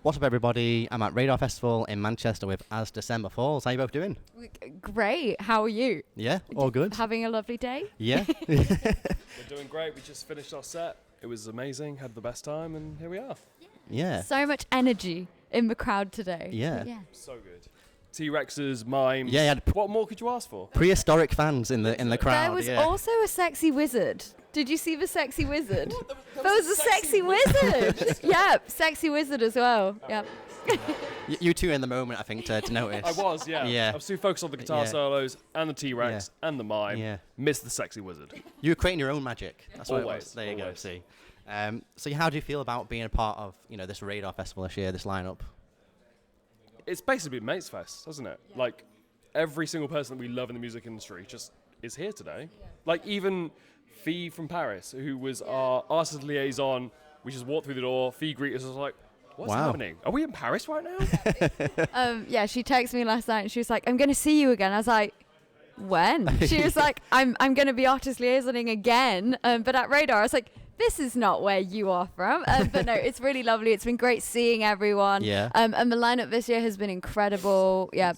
What's up, everybody? I'm at Radar Festival in Manchester with As December Falls. How you both doing? Great. How are you? Yeah, all good. Having a lovely day? Yeah. We're doing great. We just finished our set. It was amazing. Had the best time, and here we are. Yeah. So much energy in the crowd today. Yeah. So good. T-Rexes, mimes. Yeah, you had what more could you ask for? prehistoric fans in the crowd. There was yeah. also a sexy wizard. Did you see the sexy wizard? There was a sexy wizard. Yep, sexy wizard as well. Yep. You two in the moment, I think, to notice. I was, yeah. Yeah. I was too focused on the guitar Yeah. solos and the T-Rex and the mime. Yeah. Missed the sexy wizard. You were creating your own magic. That's what it Always, was. There you go. always. See. So how do you feel about being a part of this Radar Festival this year, this lineup? It's basically been Mates Fest, hasn't it? Yeah. Like, every single person that we love in the music industry just is here today. Yeah. Like, even Fee from Paris, who was our artist liaison, we just walked through the door, Fee greeted us, I was like, what's happening? Are we in Paris right now? Yeah, she texted me last night and she was like, I'm going to see you again. I was like, when? She was like, I'm going to be artist liaisoning again, but at Radar. I was like, this is not where you are from. But no, it's really lovely. It's been great seeing everyone. Yeah. And the lineup this year has been incredible. Yeah.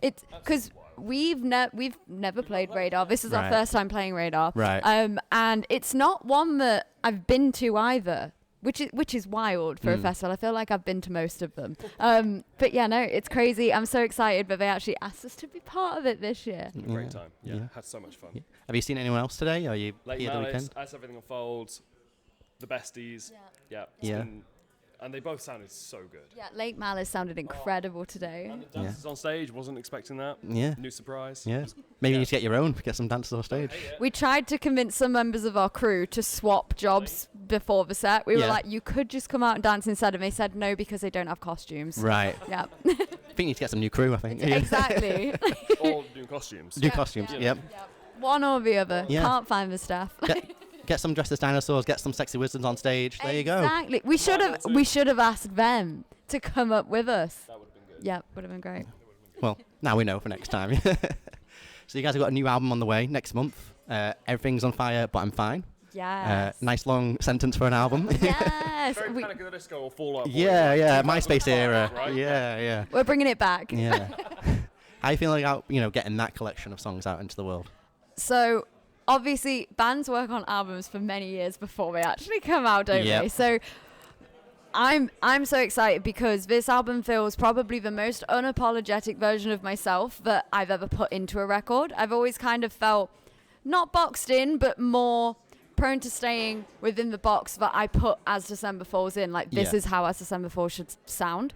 It's because we've never played Radar. This is our first time playing Radar. Right. And it's not one that I've been to either, which is wild for a festival. I feel like I've been to most of them. But yeah, no, it's crazy. I'm so excited that they actually asked us to be part of it this year. Great time. Yeah. Had so much fun. Yeah. Have you seen anyone else today? Are you Late here the Malice, weekend? As Everything Unfolds, The Besties. Yeah. Yeah. And they both sounded so good. Yeah, Lake Malice sounded incredible today. And the dancers on stage, wasn't expecting that. Yeah. New surprise. Yeah. Maybe you need to get your own, get some dancers on stage. We tried to convince some members of our crew to swap jobs before the set. We were like, you could just come out and dance instead. And they said no because they don't have costumes. Right. Yeah. I think you need to get some new crew, I think. Exactly. All new costumes. New costumes, yep. One or the other. Yeah. Can't find the staff. Get some dressed as dinosaurs, get some sexy wizards on stage. There you go. Exactly. We should have asked them to come up with us. That would have been good. Yeah, would have been great. Well, now we know for next time. So you guys have got a new album on the way next month. Everything's on fire, but I'm fine. Yes. Nice long sentence for an album. Yes. Very Panic at the Disco or Fall Out Boy. Yeah, MySpace era. Right? Yeah. We're bringing it back. Yeah. How you feeling about getting that collection of songs out into the world? So obviously bands work on albums for many years before they actually come out, don't they? So I'm so excited because this album feels probably the most unapologetic version of myself that I've ever put into a record. I've always kind of felt not boxed in, but more prone to staying within the box that I put As December Falls in. Like, this is how As December Falls should sound.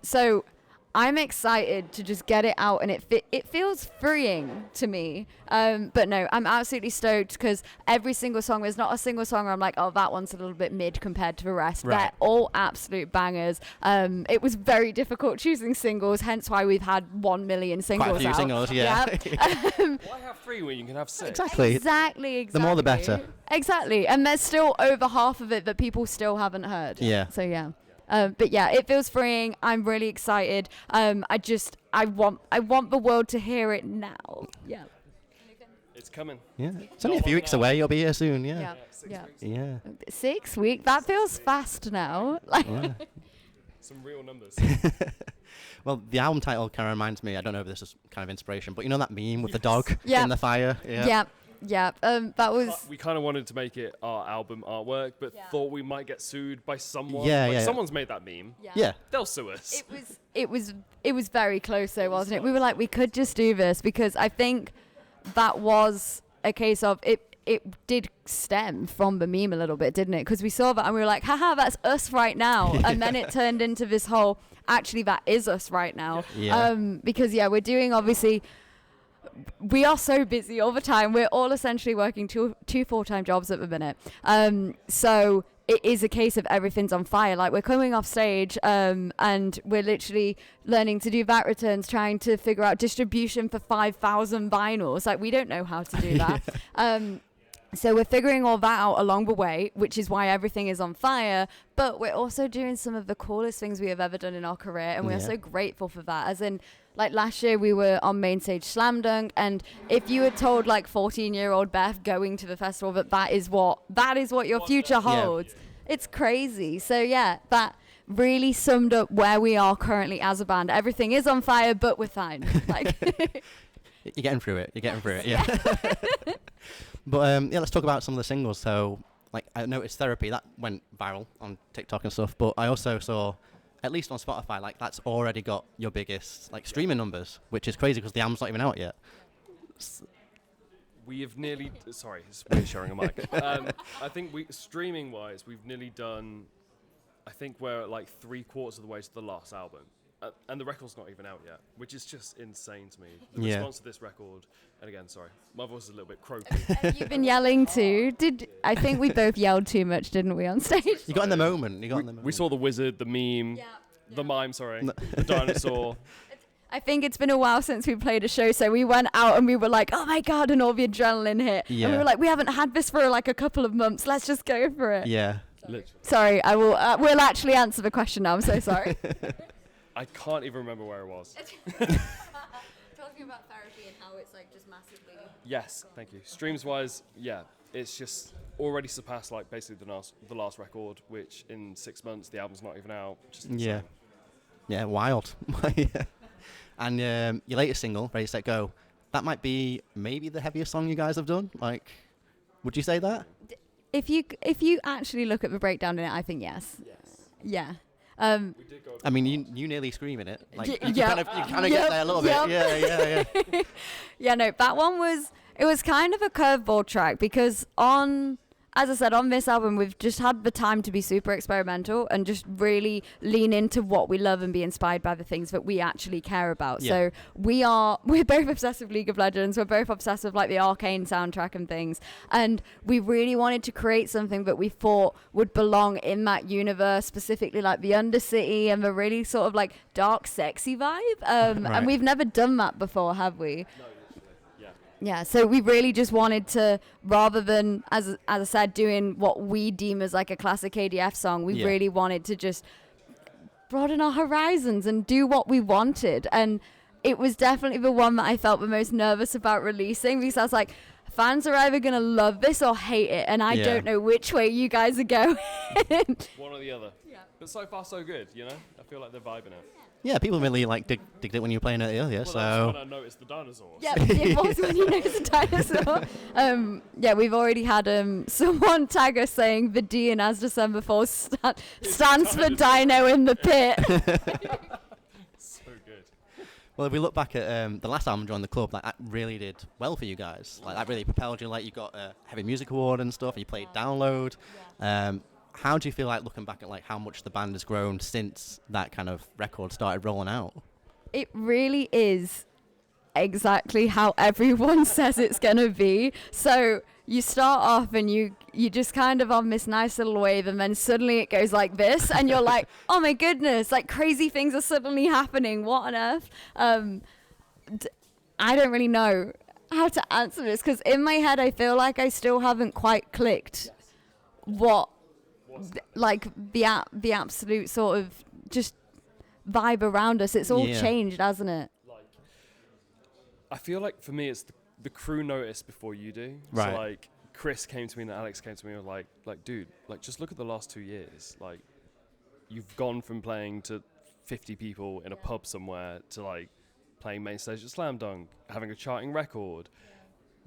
So I'm excited to just get it out, and it feels freeing to me. But no, I'm absolutely stoked because every single song, there's not a single song where I'm like, oh, that one's a little bit mid compared to the rest. Right. They're all absolute bangers. It was very difficult choosing singles, hence why we've had 1 million singles Quite a few out. singles, yeah. Why have 3 when you can have 6? Exactly. The more the better. Exactly. And there's still over half of it that people still haven't heard. Yeah. So yeah. But yeah, it feels freeing. I'm really excited. I want the world to hear it now. Yeah. It's coming. Yeah. It's only a few weeks away. You'll be here soon. Yeah. Yeah. Yeah. 6 weeks. That feels fast now. Like. Yeah. Some real numbers. Well, the album title kind of reminds me. I don't know if this is kind of inspiration, but you know that meme with the dog Yeah. in the fire. Yeah. Yeah. That was. We kind of wanted to make it our album artwork, but thought we might get sued by someone. Yeah. Someone's made that meme. Yeah. They'll sue us. It was very close though, wasn't it? We were like, we could just do this because I think that was a case of it did stem from the meme a little bit, didn't it? Because we saw that and we were like, haha, that's us right now. And then it turned into this whole, actually, that is us right now. Yeah. Because we're doing, obviously, we are so busy all the time. We're all essentially working two full-time jobs at the minute. So it is a case of everything's on fire. Like, we're coming off stage and we're literally learning to do VAT returns, trying to figure out distribution for 5,000 vinyls. Like, we don't know how to do that. So we're figuring all that out along the way, which is why everything is on fire. But we're also doing some of the coolest things we have ever done in our career. And we're so grateful for that. As in, like last year, we were on main stage Slam Dunk. And if you had told like 14-year-old Beth going to the festival that is what your future holds, it's crazy. So yeah, really summed up where we are currently as a band. Everything is on fire, but we're fine. Like You're getting through it. Yeah. But let's talk about some of the singles. So, like, I noticed Therapy, that went viral on TikTok and stuff, but I also saw, at least on Spotify, like, that's already got your biggest, like, streaming numbers, which is crazy because the album's not even out yet. We have nearly, sorry, it's weird sharing a mic. I think streaming-wise, we've nearly done, I think we're like 3/4 of the way to the last album. And the record's not even out yet, which is just insane to me. The response to this record, and again, sorry, my voice is a little bit croaky. Have you been yelling too? I think we both yelled too much, didn't we, on stage? You got in the moment. We saw the wizard, the meme, the mime, sorry, the dinosaur. I think it's been a while since we played a show, so we went out and we were like, oh my God, and all the adrenaline hit. Yeah. And we were like, we haven't had this for like a couple of months. Let's just go for it. Yeah. Sorry, I will. We'll actually answer the question now. I'm so sorry. I can't even remember where it was. Talking about Therapy and how it's like just massively. Yes, thank you. Streams-wise, yeah, it's just already surpassed like basically the last record, which in 6 months the album's not even out. Just insane. Yeah, wild. Yeah. And your latest single, Ready, Set, Go, that might be maybe the heaviest song you guys have done. Like, would you say that? If you actually look at the breakdown in it, I think yes. Yeah. I mean, you nearly scream in it. Like, you kind of Yep. get there a little bit. Yeah. Yeah, no, that one was kind of a curveball track because as I said, on this album, we've just had the time to be super experimental and just really lean into what we love and be inspired by the things that we actually care about. Yeah. So we're both obsessed with League of Legends. We're both obsessed with like the Arcane soundtrack and things. And we really wanted to create something that we thought would belong in that universe, specifically like the Undercity and the really sort of like dark, sexy vibe. Right. And we've never done that before, have we? No, Yeah, so we really just wanted to, rather than, as I said, doing what we deem as like a classic ADF song, we really wanted to just broaden our horizons and do what we wanted. And it was definitely the one that I felt the most nervous about releasing because I was like, fans are either going to love this or hate it, and I don't know which way you guys are going. one or the other. Yeah. But so far, so good, you know? I feel like they're vibing it. Yeah, people really like digged it when you were playing it earlier. Well, so that's when I noticed the dinosaurs. Yeah, it was when you noticed the dinosaur. Yeah, we've already had someone tag us saying the D in As December 4th stands for Dino in the Pit. So good. well, if we look back at the last album, Join the Club, like that really did well for you guys. Like that really propelled you. Like you got a Heavy Music Award and stuff. You played Download. How do you feel like looking back at like how much the band has grown since that kind of record started rolling out? It really is exactly how everyone says it's going to be. So you start off and you just kind of on this nice little wave, and then suddenly it goes like this and you're like, oh my goodness, like crazy things are suddenly happening. What on earth? I don't really know how to answer this because in my head I feel like I still haven't quite clicked what like the absolute sort of just vibe around us. It's all changed, hasn't it? Like, I feel like for me it's the crew noticed before you do. Right. So like Chris came to me and Alex came to me and were like dude, like just look at the last 2 years. Like you've gone from playing to 50 people in a pub somewhere to like playing main stage at Slam Dunk, having a charting record.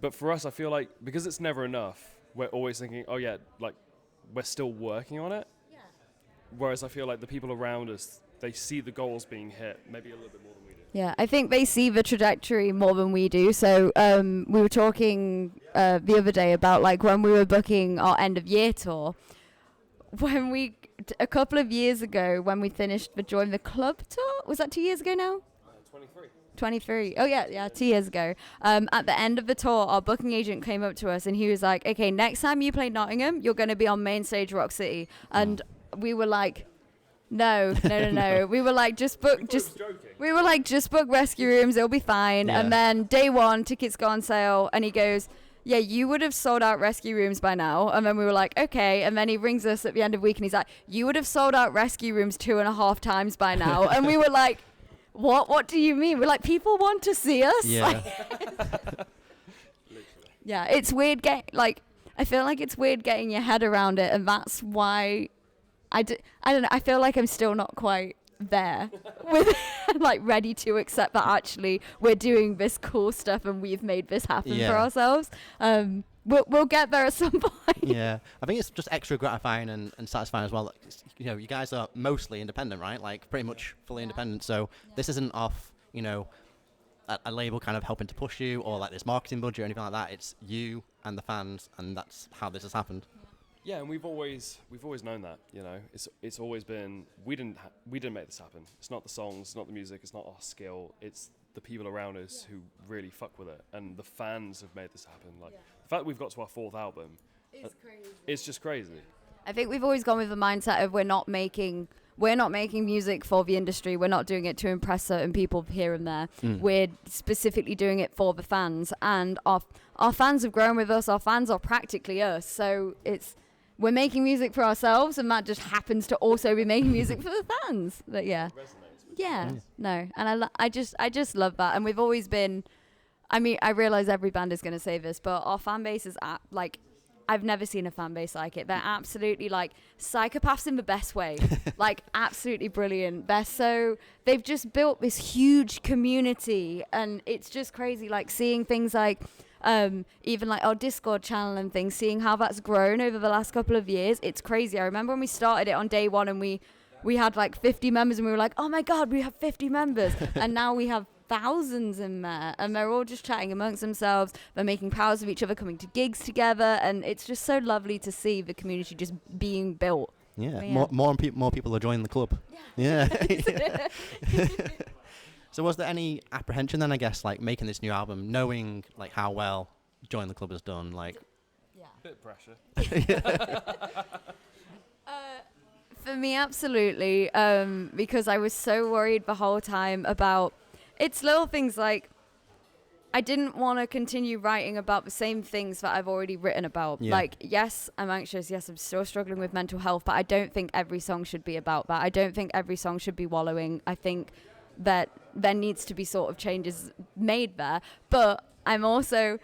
But for us, I feel like because it's never enough, we're always thinking, oh yeah, like we're still working on it. Yeah. Whereas I feel like the people around us, they see the goals being hit maybe a little bit more than we do. Yeah, I think they see the trajectory more than we do. So we were talking the other day about like when we were booking our end of year tour, when a couple of years ago when we finished the Join the Club tour, was that 2 years ago now? 23. Oh yeah, 2 years ago. At the end of the tour, our booking agent came up to us and he was like, okay, next time you play Nottingham, you're going to be on main stage Rock City. And we were like, no. We were like, just book Rescue Rooms, it'll be fine. Yeah. And then day one, tickets go on sale. And he goes, yeah, you would have sold out Rescue Rooms by now. And then we were like, okay. And then he rings us at the end of the week and he's like, you would have sold out Rescue Rooms 2.5 times by now. And we were like, what do you mean? We're like, people want to see us. Yeah. Yeah, it's weird I feel like it's weird getting your head around it, and that's why I don't know. I feel like I'm still not quite there with like ready to accept that actually we're doing this cool stuff and we've made this happen for ourselves. We'll get there at some point. Yeah, I think it's just extra gratifying and satisfying as well. Like, you know, you guys are mostly independent, right? Like pretty much fully independent. So this isn't off, you know, a label kind of helping to push you or like this marketing budget or anything like that. It's you and the fans, and that's how this has happened. Yeah, and we've always known that, you know. It's always been we didn't make this happen. It's not the songs, it's not the music, it's not our skill. It's the people around us who really fuck with it, and the fans have made this happen. Like the fact that we've got to our 4th album, It's crazy. It's just crazy. I think we've always gone with the mindset of we're not making music for the industry. We're not doing it to impress certain people here and there. We're specifically doing it for the fans, and our fans have grown with us. Our fans are practically us. So we're making music for ourselves, and Matt just happens to also be making music for the fans. But yeah, no, and I just love that. And we've always been. I mean, I realize every band is going to say this, but our fan base is like. I've never seen a fan base like it. They're absolutely like psychopaths in the best way, like absolutely brilliant. They've just built this huge community, and it's just crazy. Like seeing things like, even like our Discord channel and things, seeing how that's grown over the last couple of years. It's crazy. I remember when we started it on day one and we had like 50 members and we were like, oh my God, we have 50 members. And now we have thousands in there, and they're all just chatting amongst themselves. They're making powers of each other, coming to gigs together, and it's just so lovely to see the community just being built. Yeah. More people are joining the club. Yeah. So was there any apprehension then, I guess, like making this new album, knowing like how well Join the Club has done? Like, bit of pressure. For me, absolutely, because I was so worried the whole time about. It's little things like I didn't want to continue writing about the same things that I've already written about. Yeah. Like, yes, I'm anxious. Yes, I'm still struggling with mental health, but I don't think every song should be about that. I don't think every song should be wallowing. I think that there needs to be sort of changes made there. But I'm also...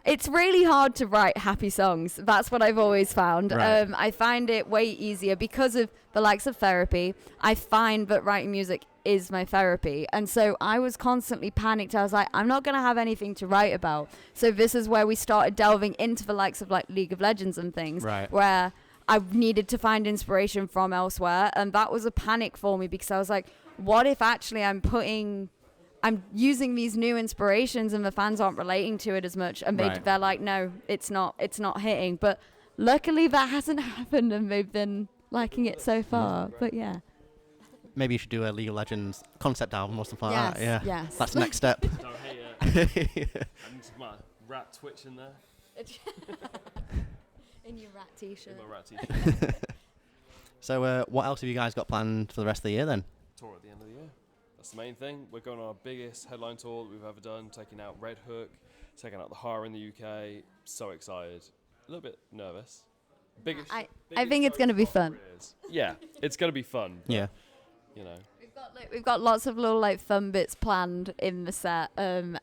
It's really hard to write happy songs. That's what I've always found. Right. I find it way easier because of the likes of therapy. I find that writing music is my therapy. And so I was constantly panicked. I was like, I'm not going to have anything to write about. So this is where we started delving into the likes of like League of Legends and things, right, where I needed to find inspiration from elsewhere. And that was a panic for me because I was like, what if actually I'm using these new inspirations and the fans aren't relating to it as much, and they're like, no, it's not hitting. But luckily that hasn't happened, and they've been liking it so far. But yeah, maybe you should do a League of Legends concept album or something like that. Yeah, yes, that's the next step. Don't hate it. And my rat twitch in there. In your rat t-shirt. In my rat t-shirt. So what else have you guys got planned for the rest of the year then? Tour at the end of the year. That's the main thing. We're going on our biggest headline tour that we've ever done, taking out REDRUP, taking out the Horror in the UK. So excited. A little bit nervous. I think it's going to be fun. Yeah, it's going to be fun. Yeah. You know. We've got lots of little like fun bits planned in the set, and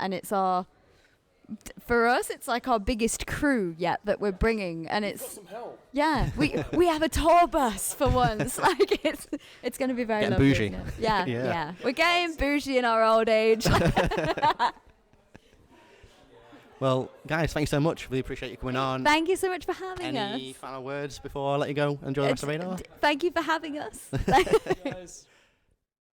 for us it's like our biggest crew yet that we're bringing, and it's got some help. Yeah, we have a tour bus for once. Like it's going to be very lovely. Bougie. Yeah. We're getting bougie in our old age. Well, guys, thank you so much. Really appreciate you coming on. Thank you so much for having us. Any final words before I let you go? Enjoy the rest of the radar. Thank you for having us. Guys.